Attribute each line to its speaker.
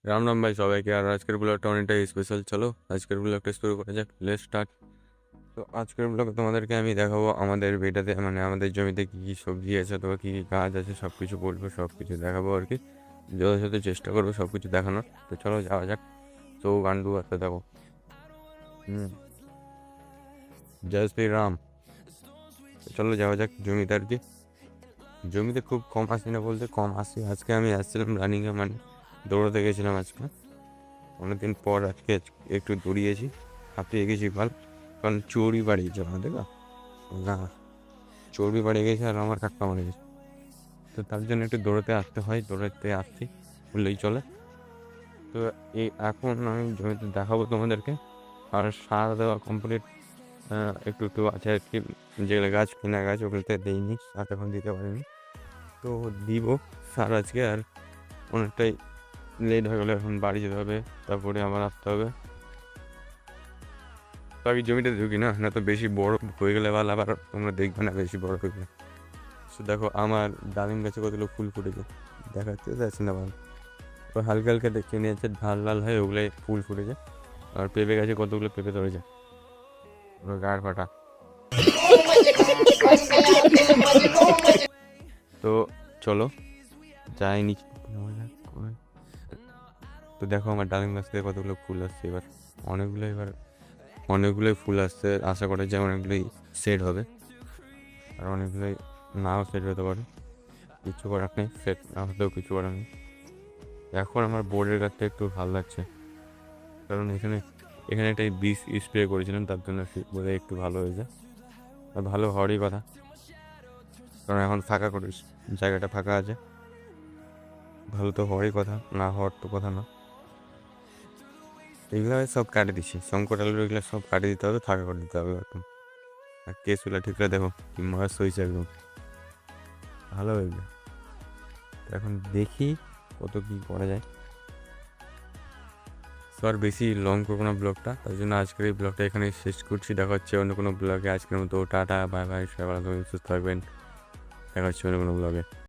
Speaker 1: রাম রাম ভাই সবাইকে। আর আজকের ব্লগটা অনেকটাই স্পেশাল। চলো আজকের ব্লগটা শুরু করা যাক, লেটস স্টার্ট। তো আজকের ব্লগে তোমাদেরকে আমি দেখাবো আমাদের ভিটাতে, মানে আমাদের জমিতে কী কী সবজি আছে অথবা কী কী গাছ আছে সব কিছু বলবো, সব কিছু দেখাবো আর কি। যথাযথ চেষ্টা করবো সব কিছু দেখানোর। তো চলো যাওয়া যাক। তো গান্ডু আছে দেখো। হুম, জয় শ্রী রাম। তো চলো যাওয়া যাক জমিতে আর কি। জমিতে খুব কম আসি, না বলতে কম আসি। আজকে আমি আসছিলাম রানিংয়ে, মানে দৌড়াতে গেছিলাম আজকে। অনেকদিন পর আজকে একটু দৌড়িয়েছি, হাঁপিয়ে গেছি ভাল। কারণ চর্বি বাড়িয়েছে আমাদের না, চর্বি বাড়িয়ে গেছে আর আমার কাটটা মারা গেছে। তো তার জন্য একটু দৌড়াতে আসতে হয়, দৌড়াতে আসছি বললেই চলে। তো এই এখন আমি জমিতে দেখাবো তোমাদেরকে। আর সার দেওয়া কমপ্লিট, একটু একটু আছে আর কি। যেগুলো গাছ কিনা গাছ ওগুলোতে দিইনি, সার এখন দিতে পারিনি। তো দিব সার আজকে। আর অনেকটাই লেট হয়ে গেলে এখন বাড়ি যেতে হবে, তারপরে আবার আসতে হবে। তো আমি জমিতে ঢুকি না, না তো বেশি বড় হয়ে গেলে ভালো, আবার তোমরা দেখবে না বেশি বড় হয়ে গেলে। তো দেখো আমার ডালিম গাছে কতগুলো ফুল ফুটেছে, দেখাতে যাচ্ছে না ভালো। তো হালকা হালকা দেখে নিয়েছে, লাল লাল হয়ে ওগুলোই ফুল ফুটেছে। আর পেঁপে গাছে কতগুলো পেঁপে ধরেছে, ওগুলো গায়ের ফাটা। তো চলো যাই নিচে। তো দেখো আমার ডালিম গাছ থেকে কতগুলো ফুল আসছে এবার। এবার অনেকগুলোই ফুল আসছে, আশা করা যায় অনেকগুলোই সেট হবে। আর অনেকগুলোই নাও সেট হতে পারে, কিছু করার নেই। সেট না হতেও কিছু করার নেই। এখন আমার বোর্ডের গাছটা একটু ভালো লাগছে, কারণ এখানে এখানে একটা বীজ স্প্রে করেছিলাম, তার জন্য বোধ একটু ভালো হয়েছে। আর ভালো হওয়ারই কথা, কারণ এখন ফাঁকা করে জায়গাটা ফাঁকা আছে। ভালো তো হওয়ারই কথা, না হওয়ার তো কথা না। এগুলো সব কাটে দিচ্ছি, শঙ্কর আলুর এগুলো সব কাটে দিতে হবে, ফাঁকা করে দিতে হবে একদম। আর কেসগুলো ঠিক করে দেখো কি মস্ত হয়েছে একদম, ভালো হয়েছে। এখন দেখি কত কী করা যায়। তো আর বেশি লং করবো না ব্লগটা, তাই জন্য আজকের এই ব্লগটা এখানে শেষ করছি। দেখা হচ্ছে অন্য কোনো ব্লগে। আজকের মতো টাটা, বাই বাই, সবাই ভালো থাকবেন, সুস্থ থাকবেন। দেখা হচ্ছে অন্য কোনো ব্লগে।